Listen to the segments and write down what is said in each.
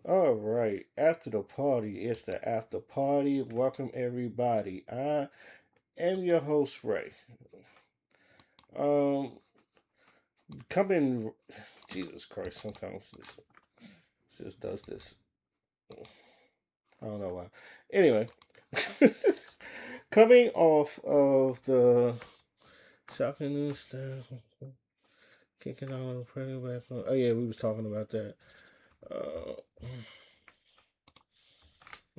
All right, after the party, it's the after party. Welcome everybody. I am your host Ray. Um, coming, Jesus Christ. Sometimes this does this. I don't know why. Anyway, coming off of the shocking news stuff, kicking on pretty back. Oh yeah, we was talking about that. Uh,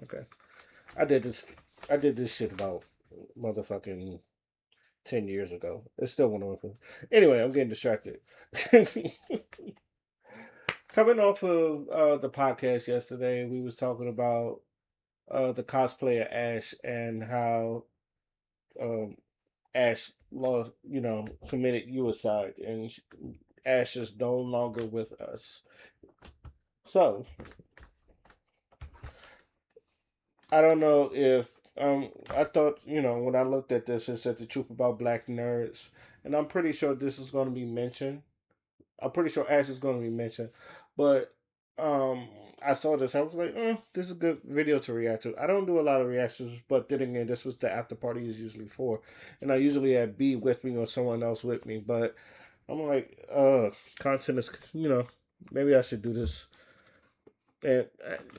okay, I did this. I did this shit about motherfucking 10 years ago. It's still one of them. Anyway, I'm getting distracted. Coming off of the podcast yesterday, we was talking about the cosplayer Ash and how um, Ash lost, committed suicide, and Ash is no longer with us. So I don't know if I thought when I looked at this, it said the truth about black nerds, and I'm pretty sure this is going to be mentioned. I'm pretty sure Ash is going to be mentioned, but um, I saw this. I was like, this is a good video to react to. I don't do a lot of reactions, but then again, this was the after party is usually for, and I usually have B with me or someone else with me. But I'm like, content is, maybe I should do this, and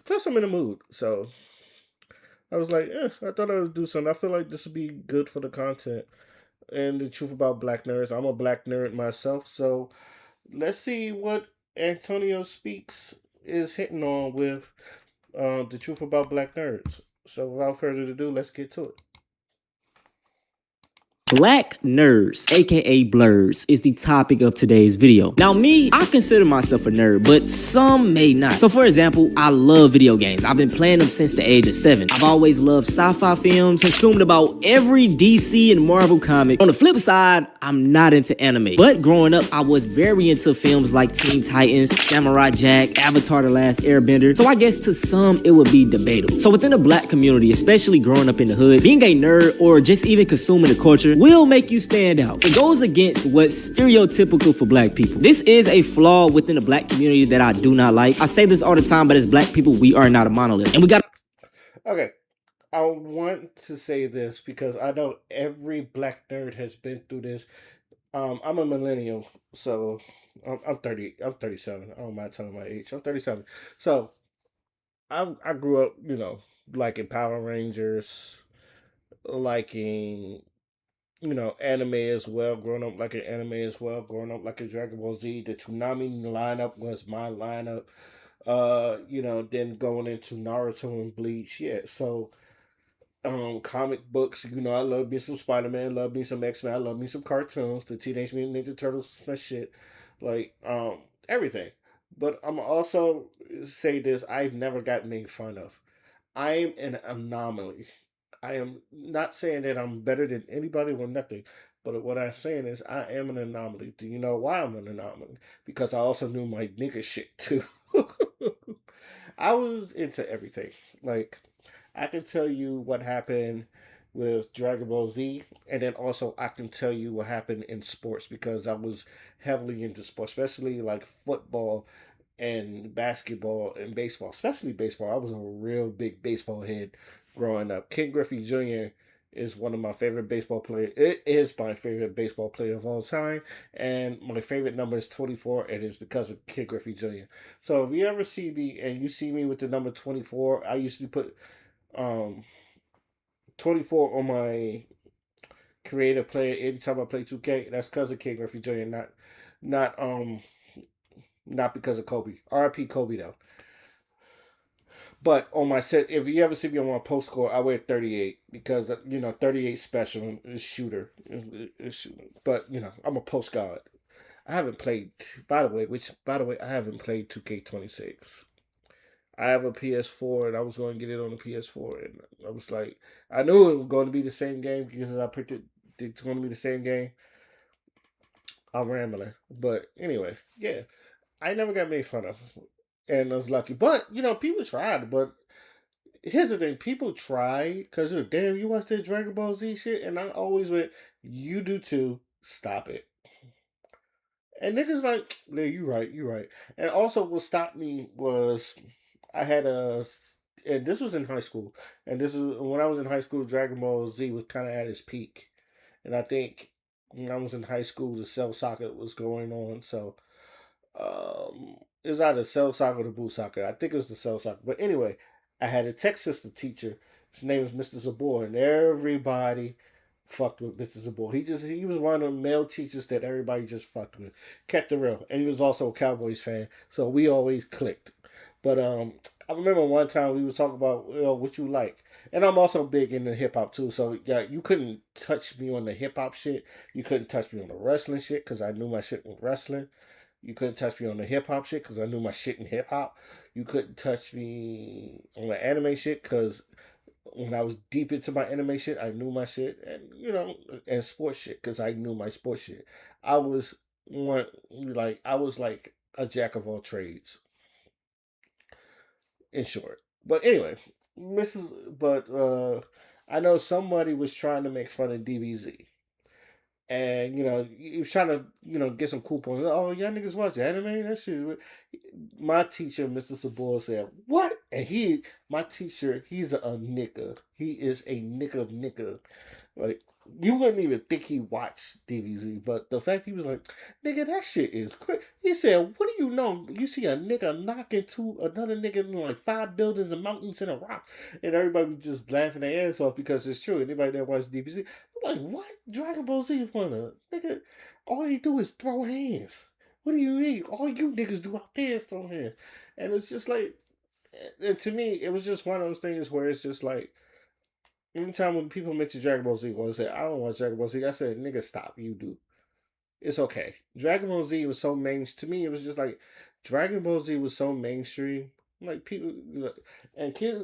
plus I'm in the mood, so I was like, I thought I would do something. I feel like this would be good for the content and the truth about black nerds. I'm a black nerd myself, so let's see what Antonio Speaks is hitting on with the truth about black nerds. So without further ado, let's get to it. Black nerds, aka blurs, is the topic of today's video. Now me, I consider myself a nerd, but some may not. So for example, I love video games. I've been playing them since the age of 7. I've always loved sci-fi films, consumed about every DC and Marvel comic. On the flip side, I'm not into anime. But growing up, I was very into films like Teen Titans, Samurai Jack, Avatar The Last Airbender. So I guess to some, it would be debatable. So within the black community, especially growing up in the hood, being a nerd or just even consuming the culture will make you stand out. It goes against what's stereotypical for black people. This is a flaw within the black community that I do not like. I say this all the time, but as black people, we are not a monolith. And we got Okay, I want to say this because I know every black nerd has been through this. I'm a millennial, so I'm 30. I'm 37. I don't mind telling my age. I'm 37. So I grew up, liking Power Rangers, liking anime as well. Growing up like an anime as well. Growing up like a Dragon Ball Z. The Toonami lineup was my lineup. Then going into Naruto and Bleach. Yeah, so comic books, I love me some Spider Man, love me some X Men, I love me some cartoons, the Teenage Mutant Ninja Turtles, my shit. Like, everything. But I'm also say this, I've never got made fun of. I am an anomaly. I am not saying that I'm better than anybody or nothing, but what I'm saying is I am an anomaly. Do you know why I'm an anomaly? Because I also knew my nigga shit too. I was into everything. Like, I can tell you what happened with Dragon Ball Z, and then also I can tell you what happened in sports because I was heavily into sports, especially like football and basketball and baseball, especially baseball. I was a real big baseball head growing up. Ken Griffey Jr. is one of my favorite baseball players. It is my favorite baseball player of all time, and my favorite number is 24, and it's because of Ken Griffey Jr. So if you ever see me and you see me with the number 24, I usually put um 24 on my creative player anytime I play 2K. That's because of Ken Griffey Jr. Not not because of Kobe. RIP Kobe though. But on my set, if you ever see me on my post score, I wear 38 because 38 special is shooter. Is shooter. But I'm a post guard. I haven't played. By the way, I haven't played 2K26. I have a PS4 and I was going to get it on the PS4, and I was like, I knew it was going to be the same game because I picked it. It's going to be the same game. I'm rambling, but anyway, yeah, I never got made fun of, and I was lucky. But people tried. But here's the thing: people try because damn, you watch that Dragon Ball Z shit, and I always went, you do too. Stop it. And niggas like, yeah, you right. And also, what stopped me was I had and this was in high school, and this is when I was in high school. Dragon Ball Z was kind of at its peak, and I think when I was in high school, the Cell Socket was going on. So it was either Cell Socket or Boo Socket. I think it was the Cell Socket. But anyway, I had a tech system teacher. His name was Mr. Zabor, and everybody fucked with Mr. Zabor. He was one of the male teachers that everybody just fucked with. Kept it real. And he was also a Cowboys fan. So we always clicked. But I remember one time we was talking about what you like. And I'm also big into hip hop too. So yeah, you couldn't touch me on the hip hop shit. You couldn't touch me on the wrestling shit because I knew my shit with wrestling. You couldn't touch me on the hip hop shit because I knew my shit in hip hop. You couldn't touch me on the anime shit because when I was deep into my anime shit, I knew my shit, and and sports shit because I knew my sports shit. I was I was like a jack of all trades, in short. But anyway, Mrs. But I know somebody was trying to make fun of DBZ. And he was trying to get some coupons. Oh, y'all niggas watch anime? That shit. My teacher, Mr. Sabor, said what? And my teacher, he's a nigga. He is a nigga. Like you wouldn't even think he watched DBZ, but the fact he was like, nigga, that shit is crazy. He said, what do you know? You see a nigga knock into another nigga in like 5 buildings and mountains and a rock, and everybody was just laughing their ass off because it's true. Anybody that watched DBZ, I'm like, what? Dragon Ball Z is one of nigga. All they do is throw hands. What do you mean? All you niggas do out there is throw hands, and it's just like, and to me, it was just one of those things where it's just like anytime when people mention Dragon Ball Z, I say I don't watch Dragon Ball Z. I said, nigga, stop. You do. It's okay. Dragon Ball Z was so to me. It was just like Dragon Ball Z was so mainstream. Like people and kids,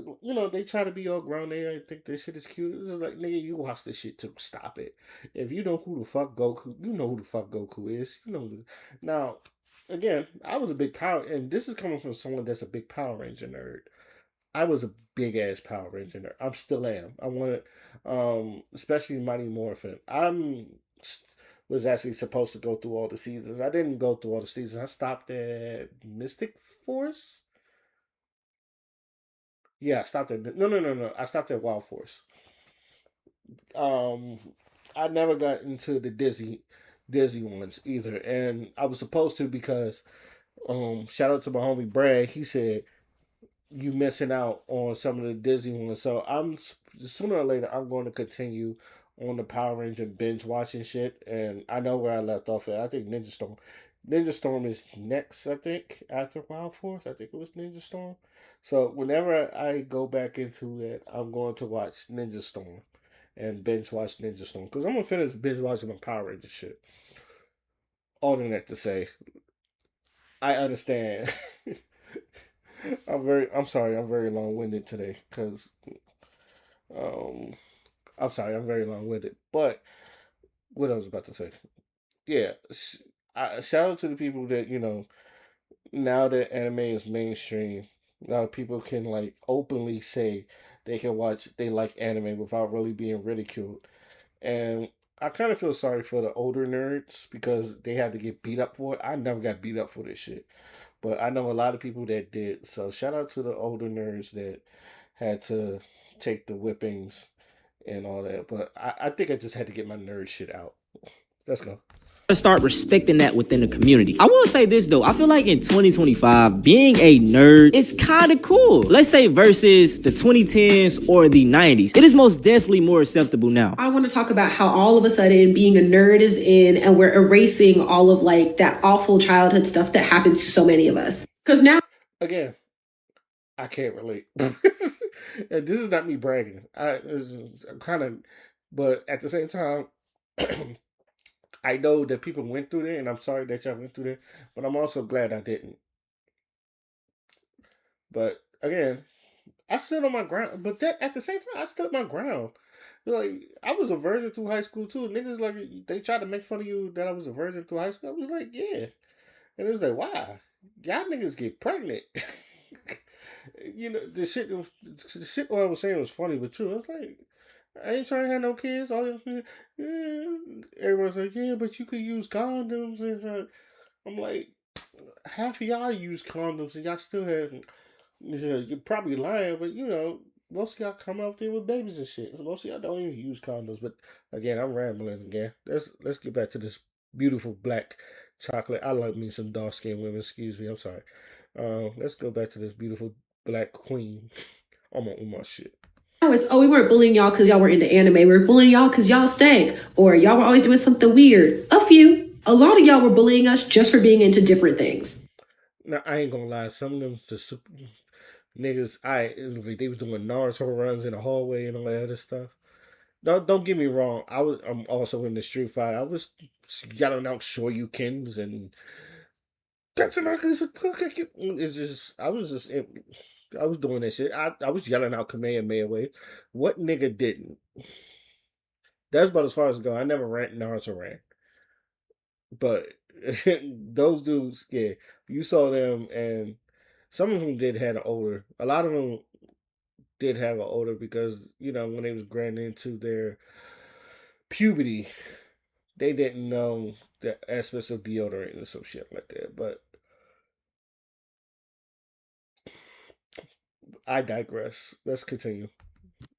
they try to be all grown. They think this shit is cute. It's just like nigga, you watch this shit too. Stop it. If you know who the fuck Goku, you know who the fuck Goku is. Now. Again, I was a big power, and this is coming from someone that's a big Power Ranger nerd. I was a big ass Power Ranger nerd. I still am. I wanted, especially Mighty Morphin. Was actually supposed to go through all the seasons. I didn't go through all the seasons. I stopped at Mystic Force. Yeah, I stopped at no. I stopped at Wild Force. Um, I never got into the Disney ones either, and I was supposed to because shout out to my homie Brad. He said you missing out on some of the Disney ones. So I'm sooner or later I'm going to continue on the Power Ranger binge watching shit, and I know where I left off at. I think Ninja Storm. Ninja Storm is next. I think after Wild Force. I think it was Ninja Storm. So whenever I go back into it, I'm going to watch Ninja Storm and binge watch Ninja Storm because I'm gonna finish binge watching my Power Ranger shit. All than that to say, I understand. I'm sorry. I'm very long winded today because um, I'm sorry. I'm very long winded. But what I was about to say, yeah. Shout out to the people that now that anime is mainstream. Now people can like openly say they like anime without really being ridiculed. And I kind of feel sorry for the older nerds because they had to get beat up for it. I never got beat up for this shit. But I know a lot of people that did. So shout out to the older nerds that had to take the whippings and all that. But I think I just had to get my nerd shit out. Let's go. Start respecting that within the community. I will say this though, I feel like in 2025, being a nerd is kind of cool. Let's say versus the 2010s or the 90s. It is most definitely more acceptable now. I want to talk about how all of a sudden being a nerd is in and we're erasing all of like that awful childhood stuff that happens to so many of us. Because now, again, I can't relate. And this is not me bragging. I'm kind of, but at the same time, I know that people went through that, and I'm sorry that y'all went through that, but I'm also glad I didn't. But again, I stood on my ground. But that at the same time, I stood my ground. Like I was a virgin through high school too. Niggas like they tried to make fun of you that I was a virgin through high school. I was like, yeah, and it was like, why? Y'all niggas get pregnant. The shit what I was saying was funny but true. I was like, I ain't trying to have no kids. Everyone's like, yeah, but you could use condoms. And I'm like, half of y'all use condoms and y'all still have. You're probably lying, but most of y'all come out there with babies and shit. Most of y'all don't even use condoms. But again, I'm rambling again. Let's get back to this beautiful black chocolate. I love me some dark skinned women. Excuse me. I'm sorry. Let's go back to this beautiful black queen. I'm on my shit. Now it's, oh, we weren't bullying y'all because y'all were into anime. We were bullying y'all because y'all stank, or y'all were always doing something weird. A few. A lot of y'all were bullying us just for being into different things. Now I ain't gonna lie. Some of them niggas, they was doing Naruto runs in the hallway and all that other stuff. Don't get me wrong. I'm also in the Street Fighter. I was yelling out Shoryukens and that's an it's just I was doing that shit. I was yelling out Kamehameha Wave. What nigga didn't? That's about as far as it go. I never ran Naruto ran. But those dudes, yeah, you saw them and some of them did have an older. A lot of them did have an older because, when they was growing into their puberty, they didn't know the aspects of deodorant and some shit like that. But I digress. Let's continue.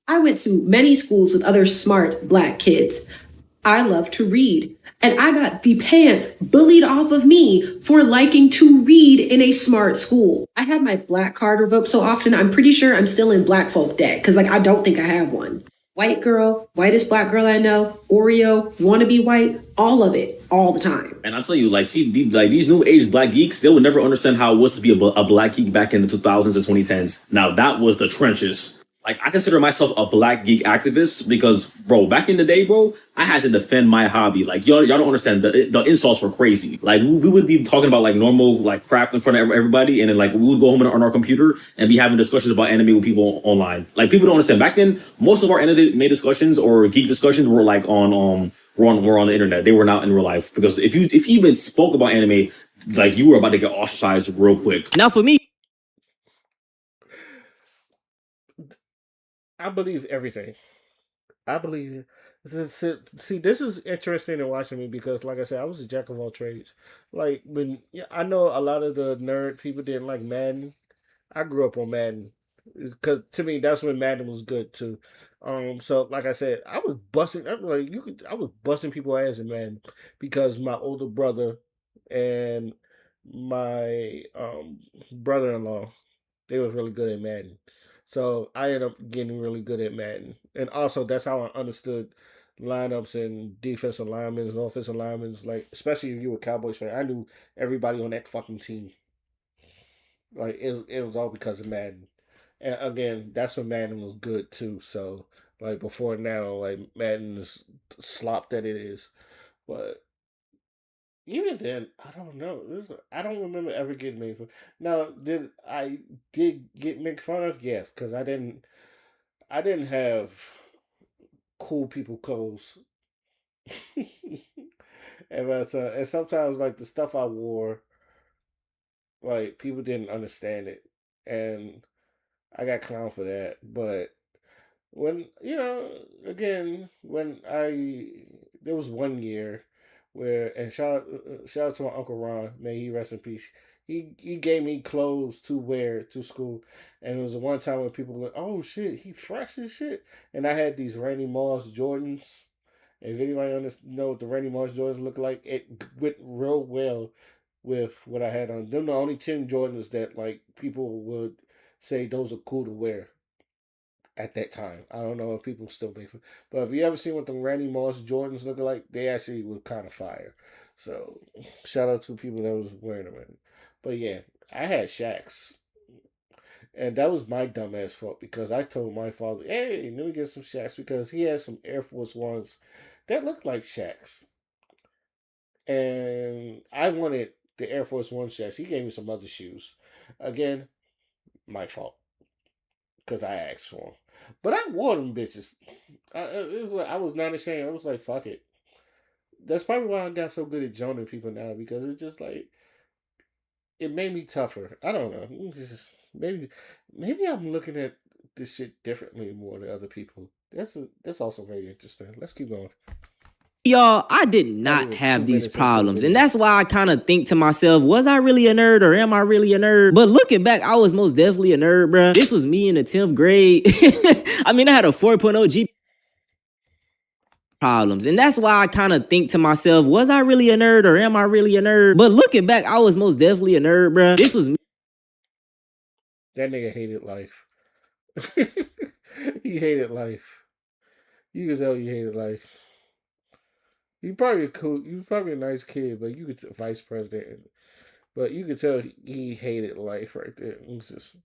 I went to many schools with other smart black kids. I love to read. And I got the pants bullied off of me for liking to read in a smart school. I had my black card revoked so often, I'm pretty sure I'm still in black folk debt because, I don't think I have one. White girl, whitest black girl I know, Oreo, wanna be white, all of it, all the time. And I'll tell you, these new age black geeks, they would never understand how it was to be a black geek back in the 2000s and 2010s. Now, that was the trenches. Like, I consider myself a black geek activist because, bro, back in the day, bro, I had to defend my hobby. Like, y'all don't understand. The insults were crazy. Like, we would be talking about, like, normal, like, crap in front of everybody. And then, like, we would go home on our computer and be having discussions about anime with people online. Like, people don't understand. Back then, most of our anime discussions or geek discussions were, like, were on the internet. They were not in real life. Because if you even spoke about anime, like, you were about to get ostracized real quick. Now, for me, I believe everything. I believe See, this is interesting in watching me because, like I said, I was a jack of all trades. Like I know a lot of the nerd people didn't like Madden. I grew up on Madden because to me that's when Madden was good too. So like I said, I was busting. I was busting people ass in Madden because my older brother and my brother-in-law, they was really good at Madden. So I ended up getting really good at Madden. And also that's how I understood lineups and defensive linemen and offensive linemen. Like, especially if you were a Cowboys fan, I knew everybody on that fucking team. Like, it was all because of Madden. And again, that's when Madden was good too. So like before now, like Madden is slop that it is. But even then, I don't know. I don't remember ever getting made fun. Now, did get made fun of? Yes, because I didn't have cool people clothes, and sometimes like the stuff I wore, like people didn't understand it, and I got clowned for that. But when again, when I there was one year where, and shout out to my uncle Ron, may he rest in peace. He gave me clothes to wear to school, and it was the one time when people were like, "Oh shit, he fresh as shit," and I had these Randy Moss Jordans. If anybody know what the Randy Moss Jordans look like, it went real well with what I had on. Them the only 10 Jordans that like people would say those are cool to wear at that time. I don't know if people still make them. But if you ever seen what the Randy Moss Jordans look like, they actually were kind of fire. So shout out to people that was wearing them. But yeah, I had Shaqs. And that was my dumbass fault because I told my father, hey, let me get some Shaqs because he had some Air Force Ones that looked like Shaqs. And I wanted the Air Force One Shaqs. He gave me some other shoes. Again, my fault because I asked for them. But I wore them bitches. I was not ashamed. I was like, fuck it. That's probably why I got so good at joining people now because it's just like it made me tougher. I don't know. Maybe I'm looking at this shit differently more than other people. That's also very interesting. Let's keep going. Y'all, I did not have these problems, and that's why I kind of think to myself, was I really a nerd or am I really a nerd? But looking back, I was most definitely a nerd, bruh. This was me in the 10th grade. I mean, I had a 4.0 GPA problems, and that's why I kind of think to myself, was I really a nerd or am I really a nerd? But looking back, I was most definitely a nerd, bruh. This was me. That nigga hated life. He hated life. You can tell he hated life. You probably cool. You probably a nice kid, but you could vice president. But you could tell he hated life right there. It was just,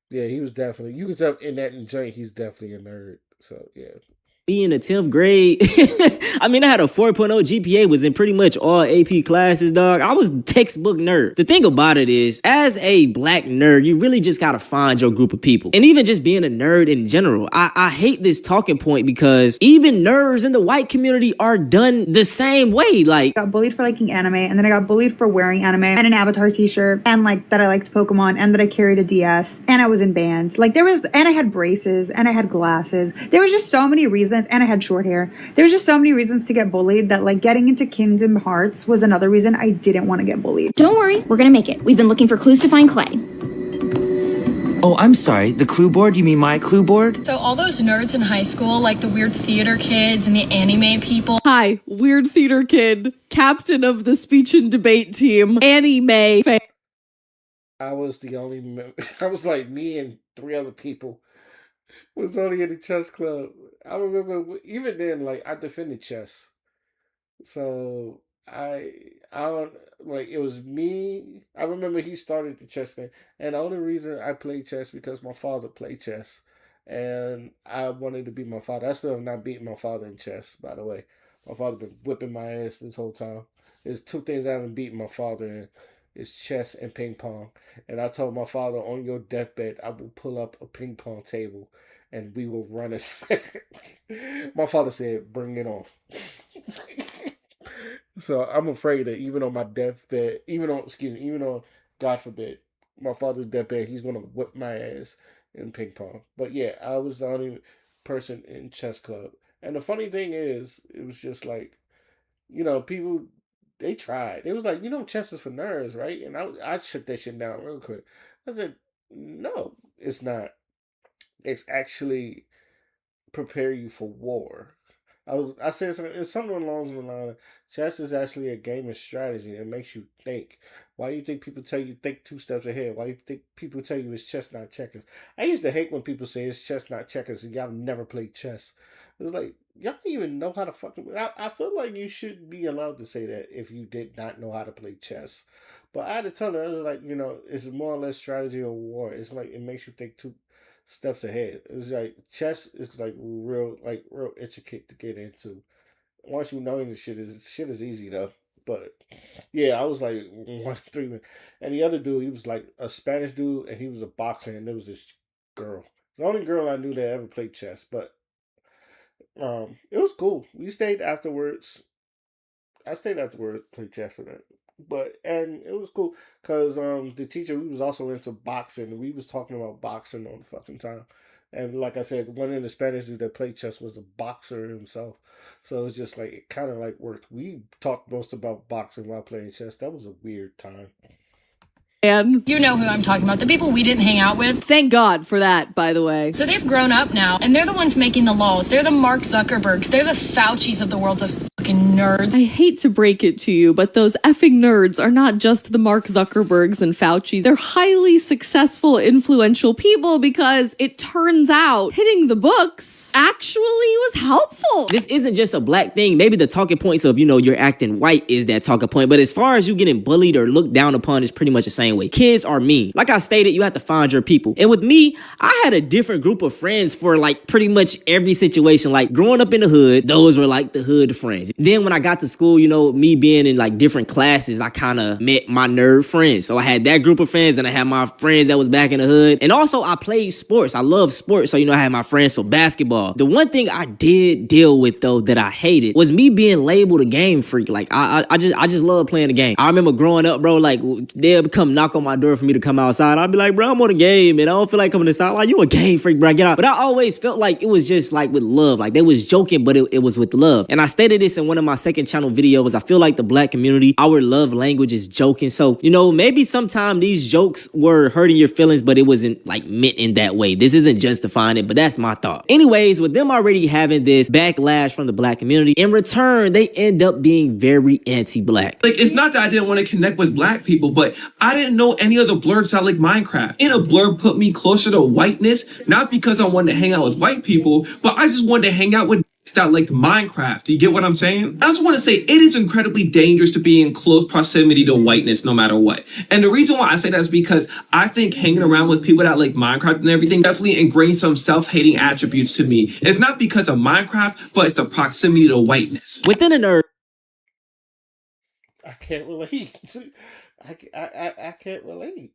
yeah, he was definitely. You could tell in that joint, he's definitely a nerd. So yeah. Me in the 10th grade. I mean, I had a 4.0 GPA, was in pretty much all AP classes, dog. I was textbook nerd. The thing about it is, as a black nerd, you really just gotta find your group of people. And even just being a nerd in general, I hate this talking point because even nerds in the white community are done the same way. Like, I got bullied for liking anime, and then I got bullied for wearing anime and an Avatar t-shirt, and like that I liked Pokemon, and that I carried a DS, and I was in bands. Like and I had braces, and I had glasses. There was just so many reasons. And I had short hair. There was just so many reasons to get bullied that like getting into Kingdom Hearts was another reason I didn't want to get bullied. Don't worry, we're gonna make it. We've been looking for clues to find Clay. Oh, I'm sorry. The clue board? You mean my clue board? So all those nerds in high school, like the weird theater kids and the anime people. Hi, weird theater kid, captain of the speech and debate team, anime fan. I was the only. I was like me and 3 other people was only in the chess club. I remember even then, like I defended chess, so I don't like it was me. I remember he started the chess thing, and the only reason I played chess because my father played chess, and I wanted to beat my father. I still have not beaten my father in chess, by the way. My father been whipping my ass this whole time. There's 2 things I haven't beaten my father in. It's chess and ping pong. And I told my father, on your deathbed, I will pull up a ping pong table and we will run a My father said, bring it on. So I'm afraid that even on my deathbed, even on, God forbid, my father's deathbed, he's going to whip my ass in ping pong. But yeah, I was the only person in chess club. And the funny thing is, it was just like, people, they tried. It was like, chess is for nerds, right? And I shut that shit down real quick. I said, no, it's not. It's actually prepare you for war. I said something along the line. Chess is actually a game of strategy. It makes you think. Why do you think people tell you think 2 steps ahead? Why do you think people tell you it's chess, not checkers? I used to hate when people say it's chess, not checkers, and y'all never played chess. It was like, y'all don't even know how to fucking... I feel like you should be allowed to say that if you did not know how to play chess. But I had to tell them, it was like, it's more or less strategy or war. It's like, it makes you think 2 steps ahead. It's like, chess is like real intricate to get into. Once you know this shit is easy though. But yeah, I was like 1, 3, and the other dude, he was like a Spanish dude, and he was a boxer, and there was this girl, the only girl I knew that ever played chess. But it was cool. We stayed afterwards. I stayed afterwards, played chess with her. And it was cool because the teacher, we was also into boxing, and we was talking about boxing all the fucking time. And like I said, one of the Spanish dude that played chess was a boxer himself. So it's just like, it kind of like worked. We talked most about boxing while playing chess. That was a weird time. And You know who I'm talking about, the people we didn't hang out with. thank God for that, by the way. So they've grown up now, and they're the ones making the laws. They're the Mark Zuckerbergs. They're the Faucis of the world of fucking nerds. I hate to break it to you, but those effing nerds are not just the Mark Zuckerbergs and Fauci's. They're highly successful, influential people because it turns out hitting the books actually was helpful. This isn't just a black thing. Maybe the talking points of, you're acting white is that talking point. But as far as you getting bullied or looked down upon, it's pretty much the same way. Kids are mean. Like I stated, you have to find your people. And with me, I had a different group of friends for like pretty much every situation. Like growing up in the hood, those were like the hood friends. Then when I got to school, me being in like different classes, I kind of met my nerd friends. So I had that group of friends, and I had my friends that was back in the hood. And also I played sports. I love sports. So, I had my friends for basketball. The one thing I did deal with though that I hated was me being labeled a game freak. Like I just love playing the game. I remember growing up, bro, like they'll come knock on my door for me to come outside. I'd be like, bro, I'm on a game and I don't feel like coming inside. Like, you a game freak, bro, get out. But I always felt like it was just like with love. Like they was joking, but it was with love. And I stated this in one of my second channel videos, I feel like the black community, our love language is joking. So, you know, maybe sometime these jokes were hurting your feelings, but it wasn't like meant in that way. This isn't justifying it, but that's my thought. Anyways, with them already having this backlash from the black community, in return, they end up being very anti-black. Like, it's not that I didn't want to connect with black people, but I didn't know any other blurbs that like Minecraft. And a blurb put me closer to whiteness, not because I wanted to hang out with white people, but I just wanted to hang out with that like Minecraft. Do you get what I'm saying? I just want to say it is incredibly dangerous to be in close proximity to whiteness no matter what. And the reason why I say that is because I think hanging around with people that like Minecraft and everything definitely ingrained some self-hating attributes to me. It's not because of Minecraft, but it's the proximity to whiteness. Within a nerd, I can't relate. I can't relate.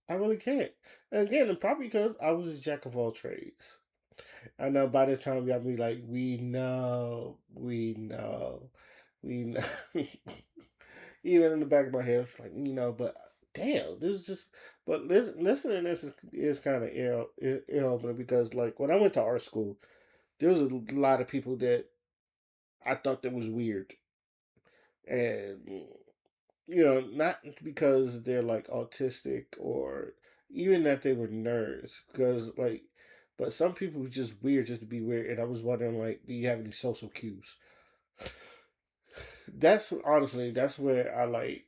I really can't. And again, probably because I was a jack of all trades. I know by this time y'all be like, we know. Even in the back of my head, it's like, but damn, this is just. But listening to this is kind of ear-opening because, like, when I went to art school, there was a lot of people that I thought that was weird. And, not because they're, like, autistic or even that they were nerds. Because, like, but some people were just weird just to be weird. And I was wondering, like, do you have any social cues? That's where I, like,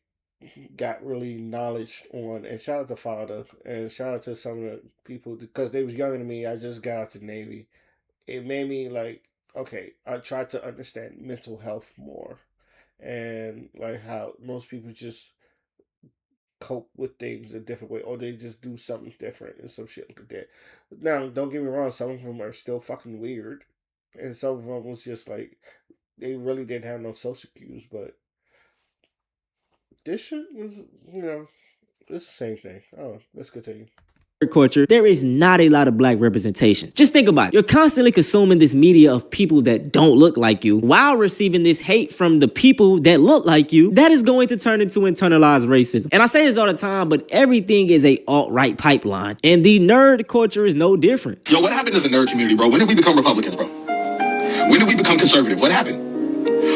got really knowledge on. And shout out to Father. And shout out to some of the people. Because they was younger than me. I just got out the Navy. It made me, like, okay, I tried to understand mental health more. And, like, how most people just cope with things a different way, or they just do something different and some shit like that. Now, don't get me wrong, some of them are still fucking weird, and some of them was just like they really didn't have no social cues. But this shit was, it's the same thing. Oh, let's continue. Culture, there is not a lot of black representation. Just think about it. You're constantly consuming this media of people that don't look like you while receiving this hate from the people that look like you. That is going to turn into internalized racism. And I say this all the time, but everything is a alt-right pipeline. And the nerd culture is no different. Yo, what happened to the nerd community, bro? When did we become Republicans, bro? When did we become conservative? What happened?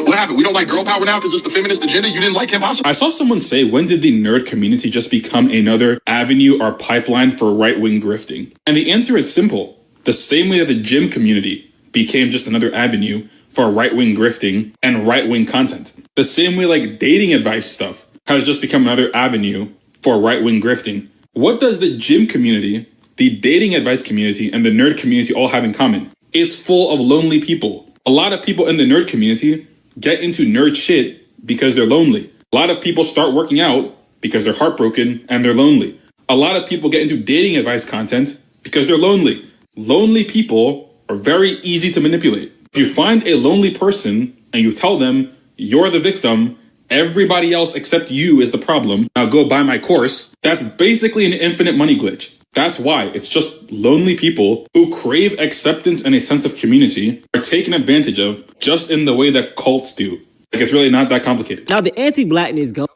What happened? We don't like girl power now because it's the feminist agenda? You didn't like Kim Possible? I saw someone say, when did the nerd community just become another avenue or pipeline for right-wing grifting? And the answer is simple. The same way that the gym community became just another avenue for right-wing grifting and right-wing content. The same way like dating advice stuff has just become another avenue for right-wing grifting. What does the gym community, the dating advice community, and the nerd community all have in common? It's full of lonely people. A lot of people in the nerd community get into nerd shit because they're lonely. A lot of people start working out because they're heartbroken and they're lonely. A lot of people get into dating advice content because they're lonely. Lonely people are very easy to manipulate. If you find a lonely person and you tell them you're the victim, everybody else except you is the problem, now go buy my course, that's basically an infinite money glitch. That's why it's just lonely people who crave acceptance and a sense of community are taken advantage of just in the way that cults do. Like, it's really not that complicated. Now, the anti-blackness go.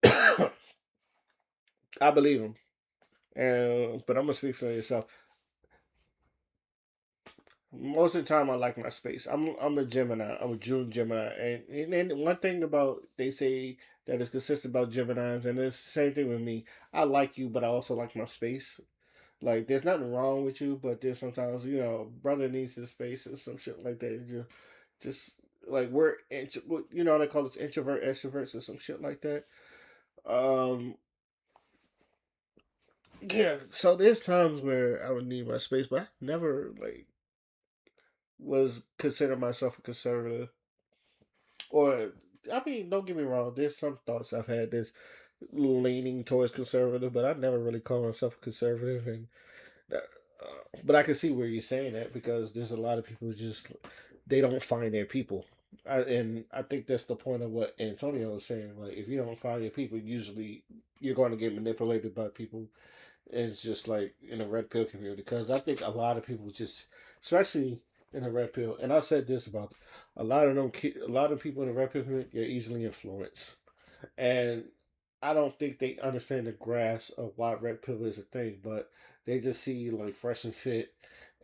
I believe him. But I'm going to speak for yourself. Most of the time, I like my space. I'm a Gemini. I'm a June Gemini. And one thing about, they say that is consistent about Geminis, and it's the same thing with me. I like you, but I also like my space. Like, there's nothing wrong with you, but there's sometimes, brother needs his space or some shit like that. You just, like, they call us introvert extroverts or some shit like that. Yeah, so there's times where I would need my space, but I never, like, was consider myself a conservative. Or, I mean, don't get me wrong, there's some thoughts I've had that's leaning towards conservative, but I never really call myself conservative. And but I can see where you're saying that, because there's a lot of people just, they don't find their people. And I think that's the point of what Antonio was saying. Like, if you don't find your people, usually you're going to get manipulated by people. And it's just like in the red pill community, because I think a lot of people just, especially in the red pill, and I said this about a lot of people in the red pill community are easily influenced, and I don't think they understand the grasp of why red pill is a thing, but they just see like Fresh and Fit,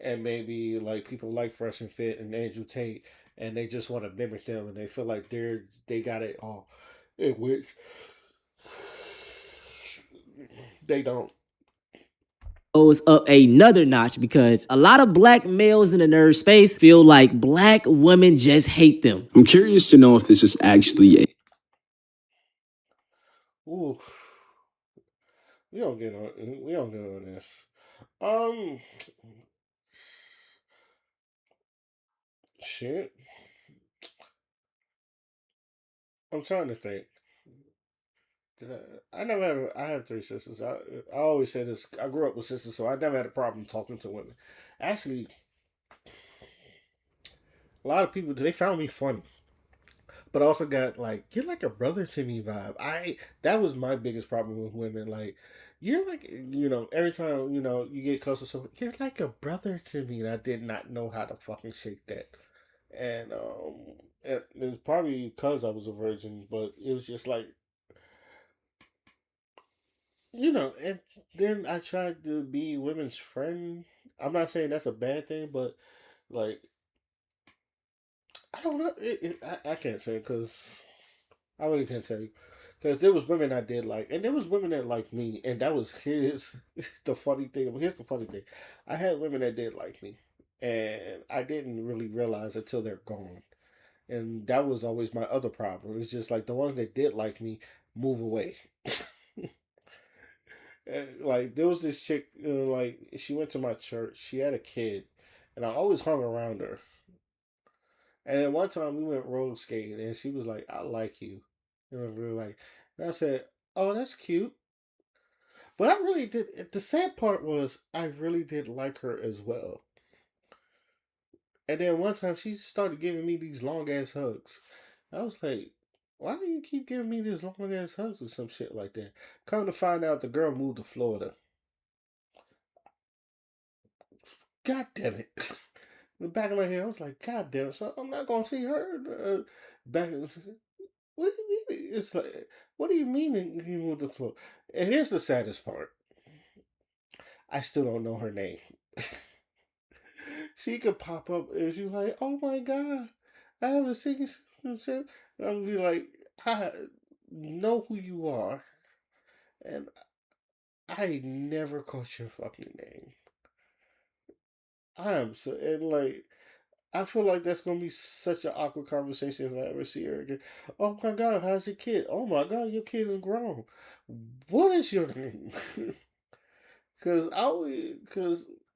and maybe like people like Fresh and Fit and Andrew Tate, and they just want to mimic them, and they feel like they got it all, in which they don't. Goes up another notch because a lot of black males in the nerd space feel like black women just hate them. I'm curious to know if this is actually a... Ooh, we don't get on this. Um, shit. I'm trying to think. I never had. I have three sisters. I always say this. I grew up with sisters, so I never had a problem talking to women. Actually, a lot of people they found me funny, but I also got like you're like a brother to me vibe. That was my biggest problem with women. Like you're like every time you get close to someone, you're like a brother to me, and I did not know how to fucking shake that. And it was probably because I was a virgin, but it was just like and then I tried to be women's friend. I'm not saying that's a bad thing, but like I don't know. I can't say because I really can't tell you because there was women I did like, and there was women that liked me, and that was his. The funny thing. Here's the funny thing: I had women that did like me, and I didn't really realize until they're gone, and that was always my other problem. It's just like the ones that did like me move away. Like there was this chick, like she went to my church. She had a kid, and I always hung around her. And then one time we went roller skating, and she was like, "I like you," and we were like, and I said, "Oh, that's cute." But I really did. The sad part was I really did like her as well. And then one time she started giving me these long ass hugs. I was like, "Why do you keep giving me these long ass hugs or some shit like that?" Come to find out, the girl moved to Florida. God damn it. In the back of my head, I was like, God damn it, so I'm not going to see her. Back, what do you mean? It's like, what do you mean you moved to Florida? And here's the saddest part. I still don't know her name. She could pop up and she's like, oh my God, I haven't seen you. And I'll be like, I know who you are. And I never caught your fucking name. I am so, and like, I feel like that's gonna be such an awkward conversation if I ever see her again. Oh my God, how's your kid? Oh my God, your kid is grown. What is your name? Because I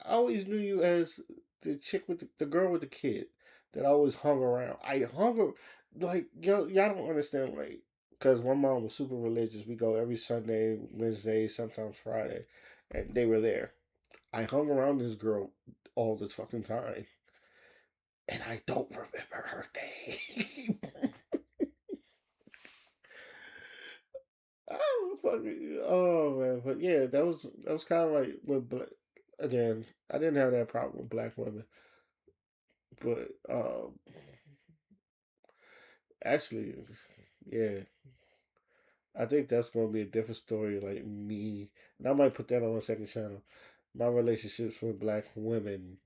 always knew you as the chick with the girl with the kid that always hung around. I hung like y'all don't understand like because my mom was super religious. We go every Sunday, Wednesday, sometimes Friday, and they were there. I hung around this girl all the fucking time. And I don't remember her name. Oh man, but yeah, that was kind of like with again. I didn't have that problem with black women, but actually, yeah, I think that's gonna be a different story. Like me, and I might put that on a second channel. My relationships with black women,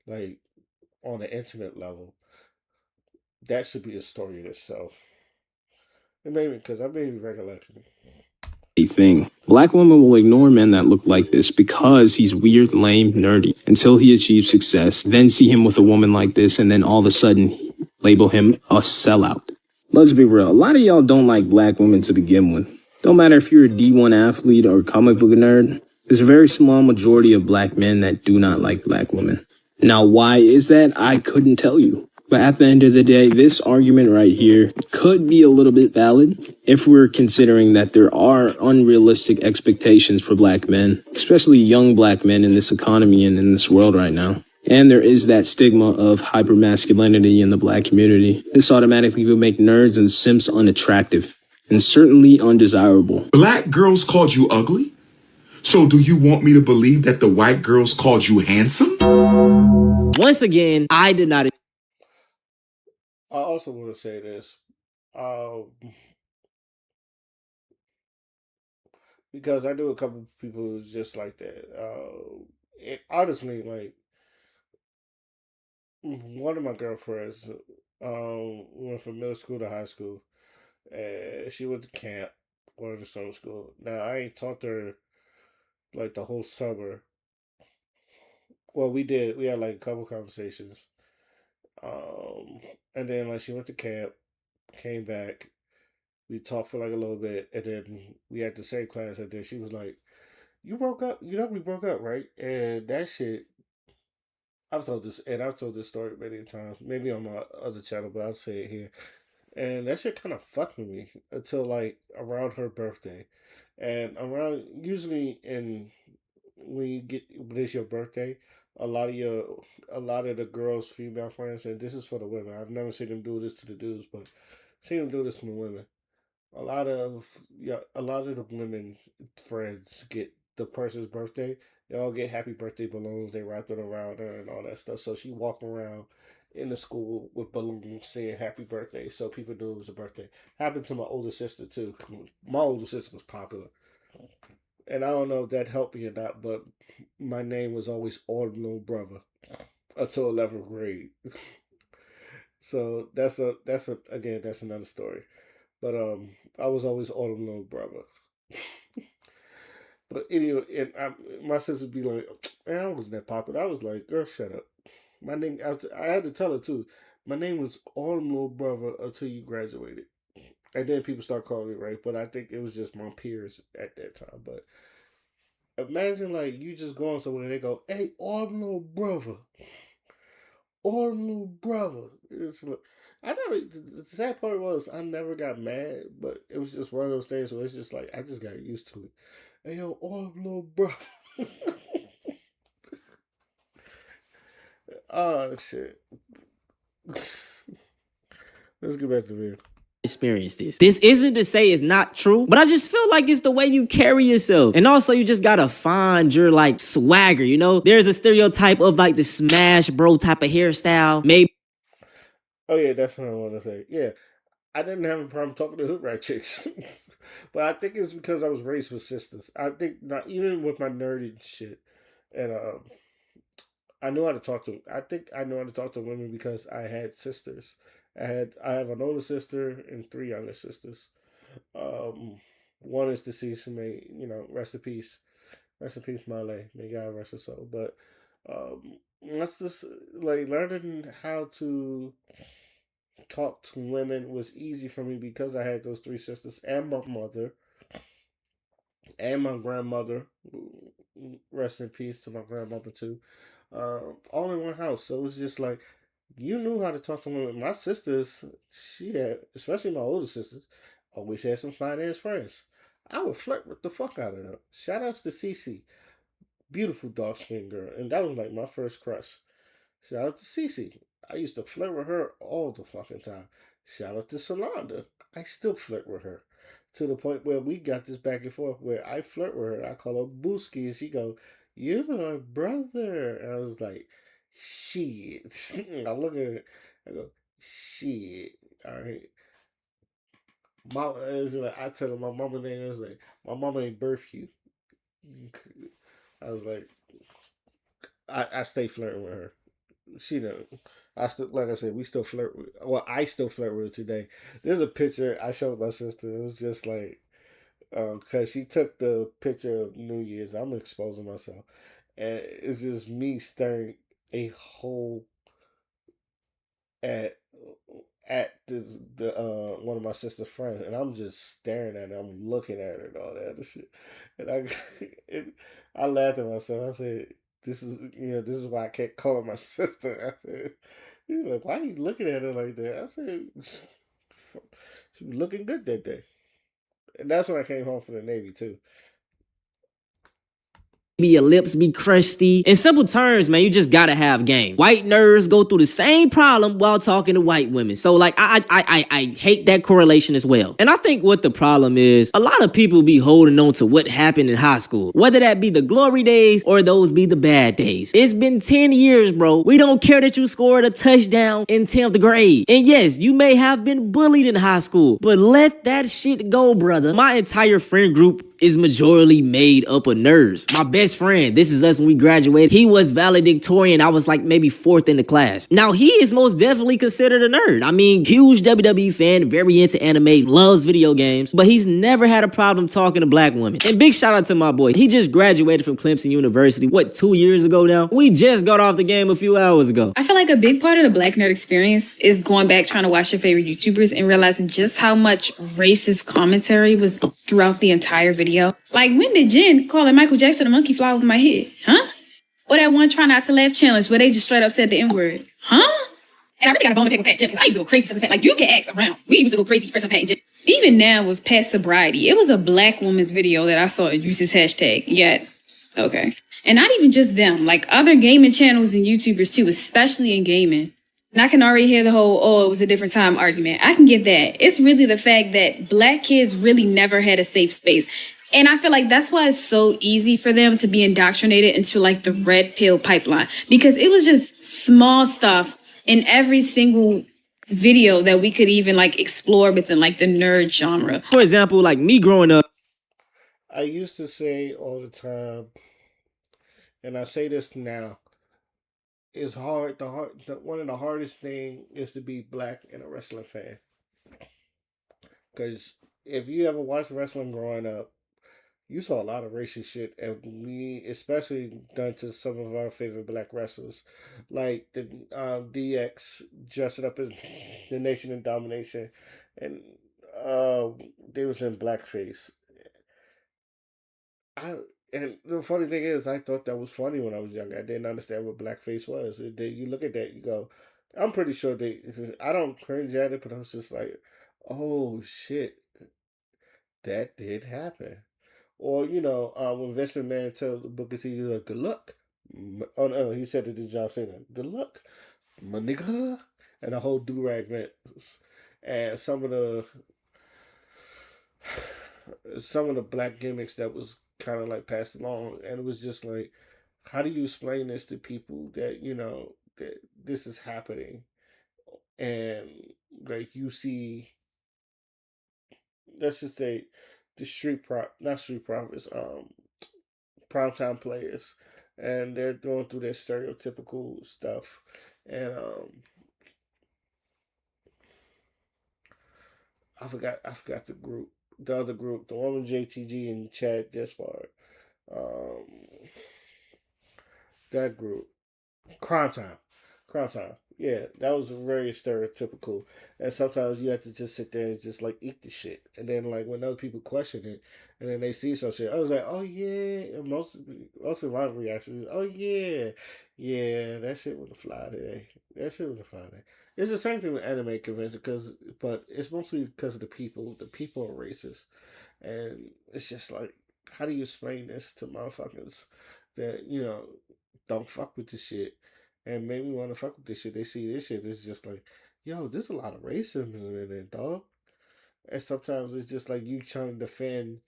like on an intimate level, that should be a story in itself. And maybe because I may be recollecting. thing. Black women will ignore men that look like this because he's weird, lame, nerdy until he achieves success, then see him with a woman like this, and then all of a sudden label him a sellout. Let's be real, a lot of y'all don't like black women to begin with. Don't matter if you're a D1 athlete or a comic book nerd, there's a very small majority of black men that do not like black women. Now, why is that? I couldn't tell you. But at the end of the day, this argument right here could be a little bit valid if we're considering that there are unrealistic expectations for black men, especially young black men in this economy and in this world right now. And there is that stigma of hypermasculinity in the black community. This automatically will make nerds and simps unattractive and certainly undesirable. Black girls called you ugly? So do you want me to believe that the white girls called you handsome? Once again, I did not. I also want to say this, because I knew a couple of people who was just like that. Honestly, like one of my girlfriends, We went from middle school to high school. And she went to camp or to summer school. Now I ain't talked to her like the whole summer. Well, we did. We had like a couple conversations. And then like she went to camp, came back. We talked for like a little bit, and then we had the same class. And then she was like, "You broke up? You know we broke up, right?" And that shit. I've told this story many times, maybe on my other channel, but I'll say it here. And that shit kind of fucked with me until like around her birthday, and around usually when it's your birthday, a lot of the girls' female friends, and this is for the women. I've never seen them do this to the dudes, but seen them do this to the women. A lot of the women friends get the person's birthday. They all get happy birthday balloons. They wrap it around her and all that stuff. So she walked around in the school with balloons saying happy birthday, so people knew it was a birthday. Happened to my older sister too. My older sister was popular, and I don't know if that helped me or not, but my name was always Autumn Little Brother until 11th grade. So that's another story. But I was always Autumn Little Brother. But anyway, and my sister would be like, "Man, I wasn't that popular." I was like, "Girl, shut up." My name, I had to tell her too. My name was Autumn Little Brother until you graduated. And then people start calling me right. But I think it was just my peers at that time. But imagine like you just going somewhere and they go, "Hey, Autumn Little Brother. Autumn Little Brother." The sad part was I never got mad, but it was just one of those things where it's just like I just got used to it. "Hey, yo, Autumn Little Brother." Oh shit. Let's get back to the video. Experience this. This isn't to say it's not true, but I just feel like it's the way you carry yourself. And also you just gotta find your like swagger, you know? There's a stereotype of like the smash bro type of hairstyle. Maybe. Oh yeah, that's what I want to say. Yeah. I didn't have a problem talking to hood rat chicks. But I think it's because I was raised with sisters. I think not even with my nerdy shit. And I knew how to talk to. I think I know how to talk to women because I had sisters. I have an older sister and 3 younger sisters. One is deceased, may rest in peace. Rest in peace, Marley. May God rest her soul. But that's just like learning how to talk to women was easy for me because I had those 3 sisters and my mother and my grandmother. Rest in peace to my grandmother too. All in one house. So it was just like you knew how to talk to women. My sisters, especially my older sisters, always had some fine ass friends. I would flirt with the fuck out of them. Shout outs to Cece. Beautiful dark skinned girl. And that was like my first crush. Shout out to Cece. I used to flirt with her all the fucking time. Shout out to Solanda. I still flirt with her. To the point where we got this back and forth where I flirt with her. I call her Booski and she go, "You're my brother." And I was like, "Shit." I look at her. I go, "Shit." All right. I tell her my mama name. I was like, "My mama ain't birth you." I was like, I stay flirting with her. She don't. Like I said, we still flirt with. Well, I still flirt with her today. There's a picture I showed my sister. It was just like, cause she took the picture of New Year's. I'm exposing myself, and it's just me staring a hole at the one of my sister's friends, and I'm just staring at her. I'm looking at her and all that other shit, and I laughed at myself. I said, "This is why I can't call her my sister." I said, he was like, "Why are you looking at her like that?" I said, "She was looking good that day," and that's when I came home from the Navy too. Your lips be crusty. In simple terms, man, you just gotta have game. White nerds go through the same problem while talking to white women. So like, I hate that correlation as well. And I think what the problem is, a lot of people be holding on to what happened in high school, whether that be the glory days or those be the bad days. It's been 10 years, bro. We don't care that you scored a touchdown in 10th grade. And yes, you may have been bullied in high school, but let that shit go, brother. My entire friend group is majorly made up of nerds. My best best friend. This is us when we graduated. He was valedictorian. I was like maybe 4th in the class. Now, he is most definitely considered a nerd. I mean, huge WWE fan, very into anime, loves video games, but he's never had a problem talking to black women. And big shout out to my boy. He just graduated from Clemson University, 2 years ago now? We just got off the game a few hours ago. I feel like a big part of the Black Nerd experience is going back trying to watch your favorite YouTubers and realizing just how much racist commentary was throughout the entire video. Like, when did Jen calling Michael Jackson a monkey fly over my head? Huh? Or that one try not to laugh challenge where they just straight up said the N-word. Huh? And I really got a bone to pick with Pat Jen because I used to go crazy for some Pat. Like, you can ask around. We used to go crazy for some Pat Jen. Even now with past sobriety, it was a black woman's video that I saw use this hashtag. Yet, okay. And not even just them, like other gaming channels and YouTubers too, especially in gaming. And I can already hear the whole, oh, it was a different time argument. I can get that. It's really the fact that black kids really never had a safe space. And I feel like that's why it's so easy for them to be indoctrinated into like the red pill pipeline. Because it was just small stuff in every single video that we could even like explore within like the nerd genre. For example, like me growing up. I used to say all the time, and I say this now, it's hard. One of the hardest thing is to be black and a wrestling fan. Because if you ever watched wrestling growing up, you saw a lot of racist shit, and we especially done to some of our favorite black wrestlers, like the DX dressing up as the Nation of Domination, and they was in blackface. And the funny thing is, I thought that was funny when I was younger. I didn't understand what blackface was. You look at that, you go, I'm pretty sure I don't cringe at it, but I was just like, oh shit, that did happen. Or, when Vince McMahon told Booker T, he was like, good luck. Oh no, he said it to John Cena, good luck, my nigga. And the whole do-rag Vince. And some of the black gimmicks that was kind of like passed along, and it was just like, how do you explain this to people that that this is happening, and like you see, let's just say the primetime players, and they're going through their stereotypical stuff, and I forgot the other group, the one with JTG and Chad Despard. That group. Crime Time. Yeah, that was very stereotypical. And sometimes you have to just sit there and just like eat the shit. And then like when other people question it and then they see some shit, I was like, oh yeah. And most of my reactions is, oh yeah. Yeah, that shit wouldn't fly today. It's the same thing with anime convention, but it's mostly because of the people. The people are racist. And it's just like, how do you explain this to motherfuckers that, don't fuck with this shit and maybe want to fuck with this shit? They see this shit, it's just like, yo, there's a lot of racism in it, dog. And sometimes it's just like you trying to defend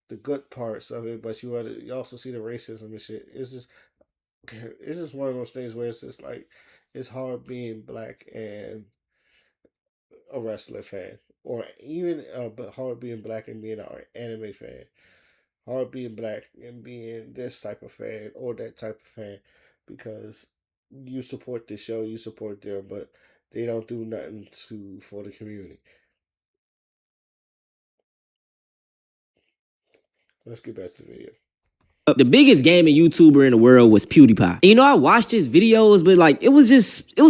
the good parts of it, but you also see the racism and shit. It's just one of those things where it's just like, it's hard being black and a wrestler fan, or even but hard being black and being an anime fan. Hard being black and being this type of fan or that type of fan, because you support the show, you support them, but they don't do nothing for the community. Let's get back to the video. The biggest gaming YouTuber in the world was PewDiePie. And I watched his videos, but like, it was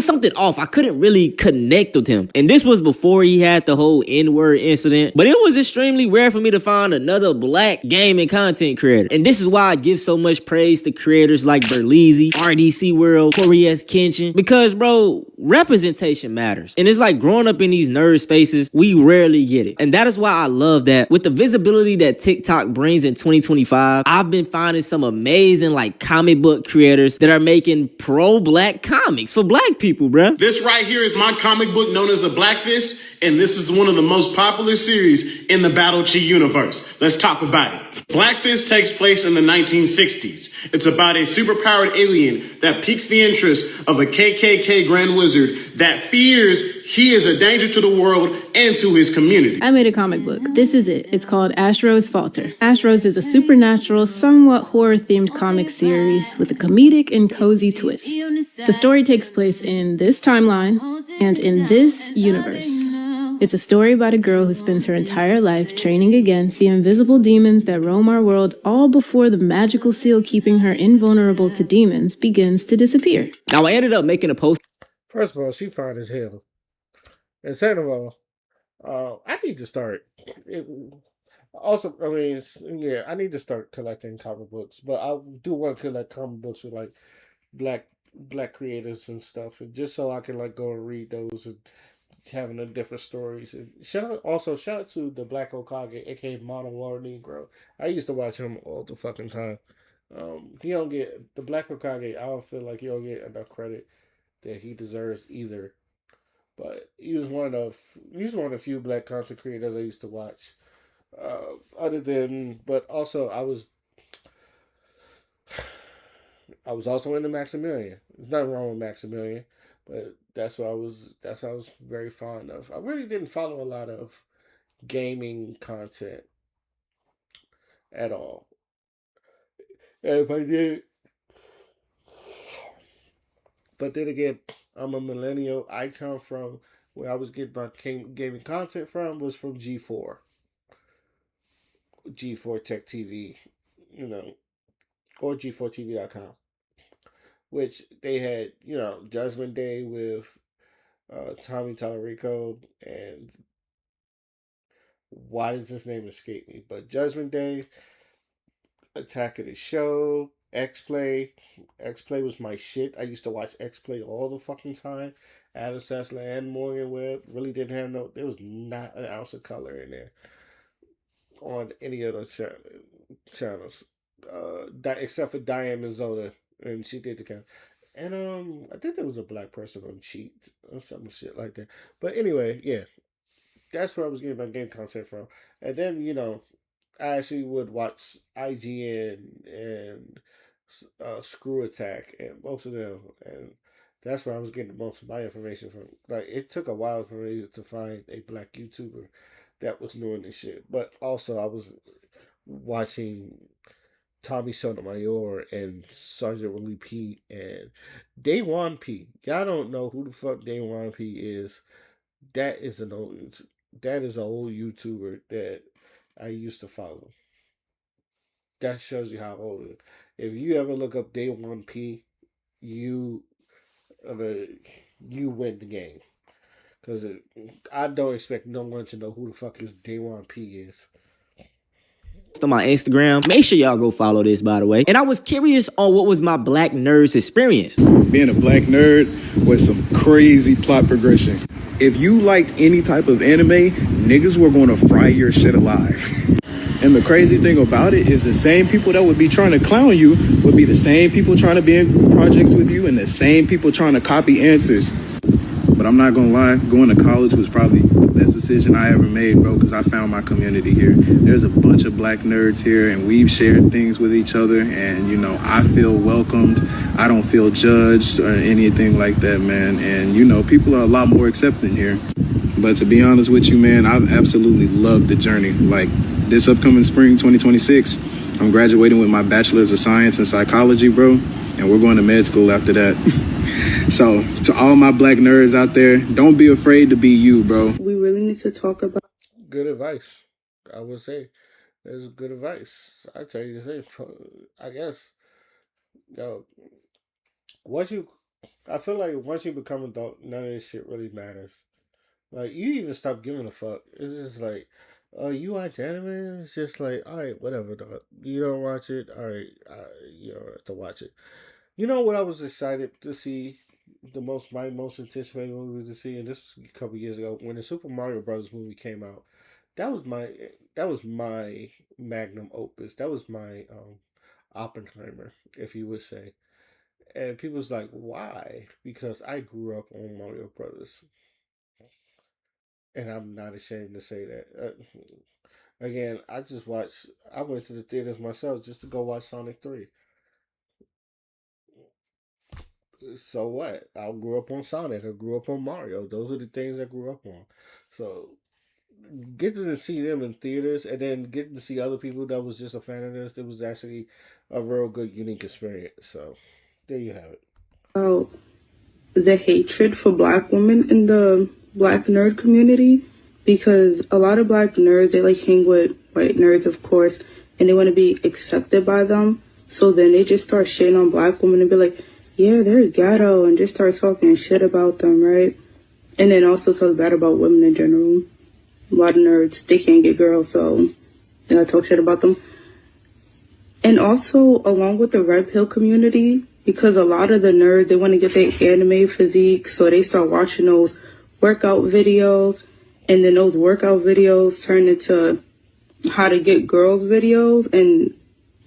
something off. I couldn't really connect with him. And this was before he had the whole N-word incident. But it was extremely rare for me to find another black gaming content creator. And this is why I give so much praise to creators like Berleezy, RDC World, Corey S. Kenshin. Because, bro, representation matters. And it's like growing up in these nerd spaces, we rarely get it. And that is why I love that with the visibility that TikTok brings in 2025, I've been finding some amazing like comic book creators that are making pro-black comics for black people, bruh. This right here is my comic book known as The Black Fist, and this is one of the most popular series in the Battle Chi universe. Let's talk about it. Black Fist takes place in the 1960s. It's about a superpowered alien that piques the interest of a KKK Grand Wizard that fears he is a danger to the world and to his community. I made a comic book. This is it. It's called Astro's Falter. Astro's is a supernatural, somewhat horror-themed comic series with a comedic and cozy twist. The story takes place in this timeline and in this universe. It's a story about a girl who spends her entire life training against the invisible demons that roam our world, all before the magical seal keeping her invulnerable to demons begins to disappear. Now, I ended up making a post. First of all, she fine as hell. And second of all, I need to start. Also, I mean, yeah, I need to start collecting comic books. But I do want to collect comic books with like black creators and stuff, and just so I can like go and read those and having the different stories. And shout out to the Black Okage, aka Modern War Negro. I used to watch him all the fucking time. He don't get the Black Okage. I don't feel like he don't get enough credit that he deserves either. But he was one of the few black content creators I used to watch. But also I was also into Maximilian. There's nothing wrong with Maximilian, but that's what I was very fond of. I really didn't follow a lot of gaming content at all. And if I did, but then again, I'm a millennial. I come from where I was getting my gaming content from was from G4 Tech TV, or G4TV.com, which they had, Judgment Day with Tommy Tallarico, and why does his name escape me? But Judgment Day, Attack of the Show, X-Play. X-Play was my shit. I used to watch X-Play all the fucking time. Adam Sessler and Morgan Webb really didn't have there was not an ounce of color in there on any of those channels. Except for Diane Minnesota, and she did the kind. And I think there was a black person on Cheat or some shit like that. But anyway, yeah, that's where I was getting my game content from. And then I actually would watch IGN and Screw Attack and most of them, and that's where I was getting most of my information from. Like, it took a while for me to find a black YouTuber that was doing this shit, but also I was watching Tommy Sotomayor and Sergeant Willie P and Daywan P. Y'all don't know who the fuck Daywan P is. That is an old YouTuber that I used to follow. That shows you how old it is. If you ever look up Daywan P, you win the game. Because I don't expect no one to know who the fuck is Daywan P is. On my Instagram. Make sure y'all go follow this, by the way. And I was curious on what was my black nerd's experience. Being a black nerd was some crazy plot progression. If you liked any type of anime, niggas were going to fry your shit alive. And the crazy thing about it is the same people that would be trying to clown you would be the same people trying to be in group projects with you and the same people trying to copy answers. But I'm not gonna lie, going to college was probably the best decision I ever made, bro, because I found my community here. There's a bunch of black nerds here, and we've shared things with each other, and, I feel welcomed. I don't feel judged or anything like that, man. And, people are a lot more accepting here. But to be honest with you, man, I've absolutely loved the journey. Like, this upcoming spring, 2026, I'm graduating with my Bachelor's of Science in Psychology, bro, and we're going to med school after that. So, to all my black nerds out there, don't be afraid to be you, bro. We really need to talk about... Good advice, I would say. That's good advice. I tell you the same. I guess, I feel like once you become adult, none of this shit really matters. Like, you even stop giving a fuck. It's just like, you watch anime? It's just like, alright, whatever, dog. You don't watch it? Alright, you don't have to watch it. You know what I was excited to see? My most anticipated movie to see, and this was a couple years ago, when the Super Mario Brothers movie came out. That was my magnum opus. That was my Oppenheimer, if you would say. And people was like, why? Because I grew up on Mario Brothers. And I'm not ashamed to say that. Again, I went to the theaters myself just to go watch Sonic 3. so what? I grew up on Sonic. I grew up on Mario. Those are the things I grew up on. So getting to see them in theaters and then getting to see other people that was just a fan of this, it was actually a real good, unique experience. So there you have it. About the hatred for black women in the black nerd community, because a lot of black nerds, they like hang with white nerds, of course, and they want to be accepted by them. So then they just start shitting on black women and be like, yeah, they're ghetto, and just start talking shit about them, right? And then also talk bad about women in general. A lot of nerds, they can't get girls, so I talk shit about them. And also, along with the red pill community, because a lot of the nerds, they want to get their anime physique, so they start watching those workout videos, and then those workout videos turn into how to get girls videos, and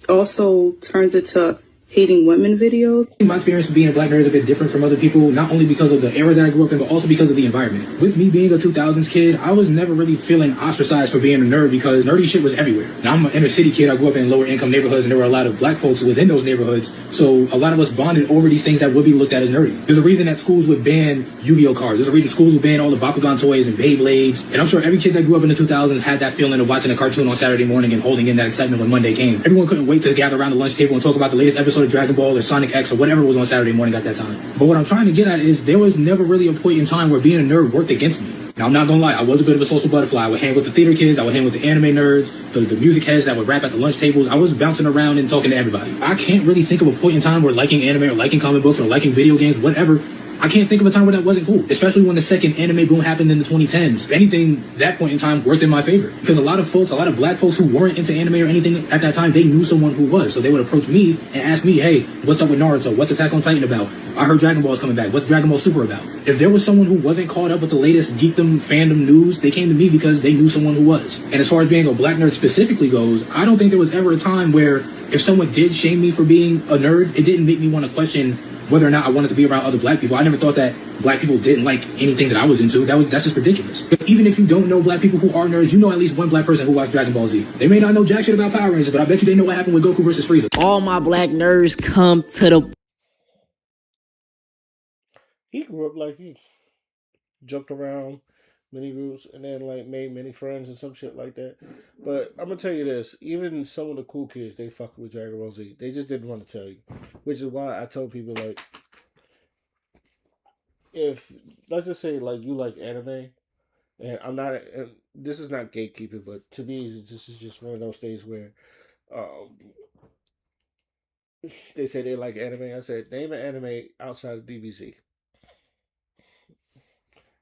also turns into hating women videos. My experience of being a black nerd is a bit different from other people, not only because of the era that I grew up in, but also because of the environment. With me being a 2000s kid, I was never really feeling ostracized for being a nerd because nerdy shit was everywhere. Now, I'm an inner city kid. I grew up in lower income neighborhoods, and there were a lot of black folks within those neighborhoods. So a lot of us bonded over these things that would be looked at as nerdy. There's a reason that schools would ban Yu-Gi-Oh cards. There's a reason schools would ban all the Bakugan toys and Beyblades. And I'm sure every kid that grew up in the 2000s had that feeling of watching a cartoon on Saturday morning and holding in that excitement when Monday came. Everyone couldn't wait to gather around the lunch table and talk about the latest episode of Dragon Ball or Sonic X or whatever was on Saturday morning at that time. But what I'm trying to get at is there was never really a point in time where being a nerd worked against me. Now, I'm not gonna lie, I was a bit of a social butterfly. I would hang with the theater kids, I would hang with the anime nerds, the music heads that would rap at the lunch tables. I was bouncing around and talking to everybody. I can't really think of a point in time where liking anime or liking comic books or liking video games, whatever, I can't think of a time where that wasn't cool, especially when the second anime boom happened in the 2010s. If anything, that point in time worked in my favor. Because a lot of black folks who weren't into anime or anything at that time, they knew someone who was. So they would approach me and ask me, hey, what's up with Naruto? What's Attack on Titan about? I heard Dragon Ball is coming back. What's Dragon Ball Super about? If there was someone who wasn't caught up with the latest geekdom fandom news, they came to me because they knew someone who was. And as far as being a black nerd specifically goes, I don't think there was ever a time where if someone did shame me for being a nerd, it didn't make me want to question whether or not I wanted to be around other black people. I never thought that black people didn't like anything that I was into. That's just ridiculous. Even if you don't know black people who are nerds, you know at least one black person who watched Dragon Ball Z. They may not know jack shit about Power Rangers, but I bet you they know what happened with Goku versus Frieza. All my black nerds come to the... He grew up like he jumped around many groups and then like made many friends and some shit like that. But I'm gonna tell you this, even some of the cool kids, they fuck with Dragon Ball Z. They just didn't want to tell you. Which is why I told people, like, if let's just say like you like anime, and I'm not, and this is not gatekeeping, but to me this is just one of those things where they say they like anime. I said name an anime outside of DBZ.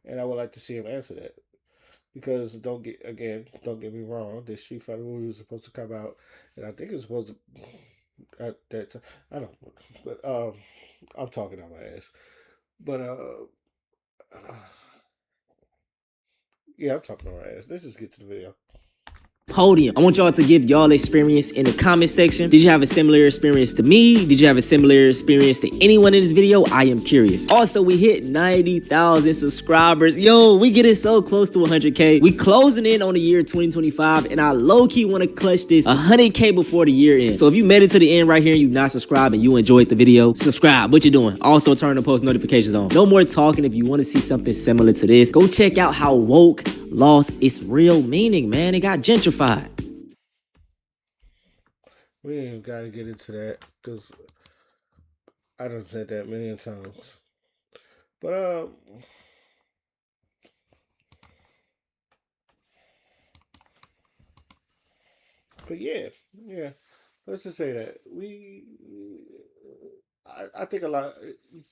And I would like to see him answer that. Because don't get me wrong, this Street Fighter movie was supposed to come out, and I think it was supposed to at that time. I don't know. But I'm talking out my ass. But yeah, I'm talking out my ass. Let's just get to the video. Podium. I want y'all to give y'all experience in the comment section. Did you have a similar experience to me? Did you have a similar experience to anyone in this video? I am curious. Also, we hit 90,000 subscribers. Yo, we getting so close to 100K. We closing in on the year 2025, and I low-key want to clutch this 100K before the year ends. So if you made it to the end right here and you not subscribed and you enjoyed the video, subscribe. What you doing? Also turn the post notifications on. No more talking. If you want to see something similar to this, go check out how woke lost its real meaning, man. It got gentrified. We ain't got to get into that because I done said that many times. But yeah. Let's just say that I think a lot.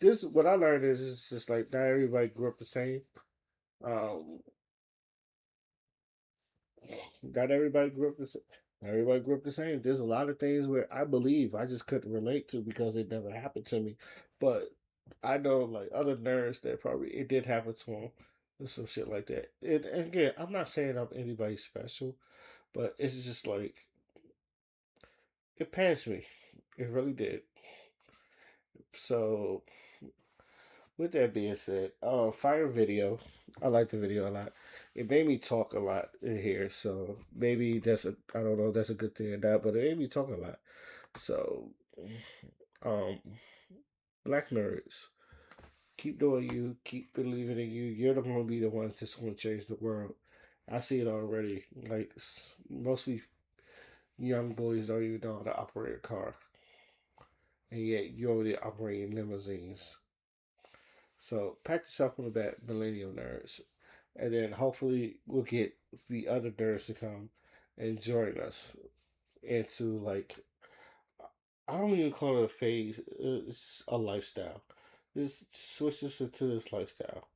This what I learned is it's just like not everybody grew up the same. Not everybody grew up the same. Not everybody grew up the same. There's a lot of things where I believe I just couldn't relate to because it never happened to me. But I know like other nerds that probably it did happen to them and some shit like that. And again, I'm not saying I'm anybody special, but it's just like it passed me. It really did. So with that being said, fire video. I like the video a lot. It made me talk a lot in here, so maybe I don't know if that's a good thing or not, but it made me talk a lot. So Black nerds, keep doing you. Keep believing in you. You're the gonna be the ones that's gonna change the world. I see it already. Like mostly young boys don't even know how to operate a car, and yet you're already operating limousines. So pat yourself on the back, millennial nerds, and then hopefully we'll get the other nerds to come and join us into like I don't even call it a phase. It's a lifestyle. Just switch this into this lifestyle,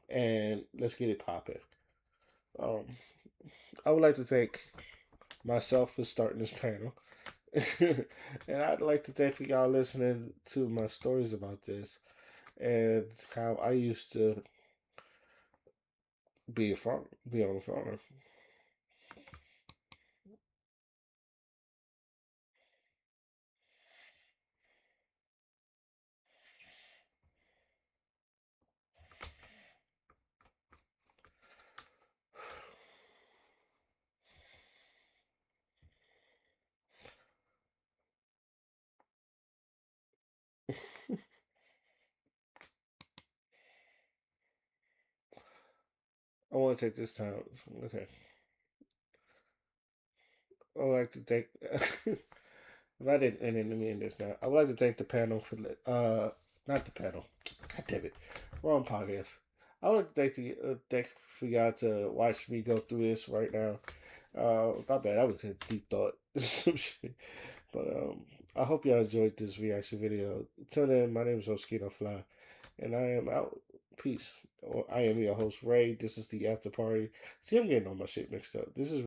and let's get it popping. Um, I would like to thank myself for starting this panel. And I'd like to thank y'all listening to my stories about this and how I used to be on a farmer. I want to take this time. Okay. I would like to thank. If I didn't end it, let me end this now. I would like to thank the panel for not the panel. God damn it, wrong podcast. I would like to thank for y'all to watch me go through this right now. My bad. I was in deep thought, some shit. But I hope y'all enjoyed this reaction video. Till then, my name is Oskino Fly, and I am out. Peace. I am your host Ray. This is the after party. See, I'm getting all my shit mixed up. This is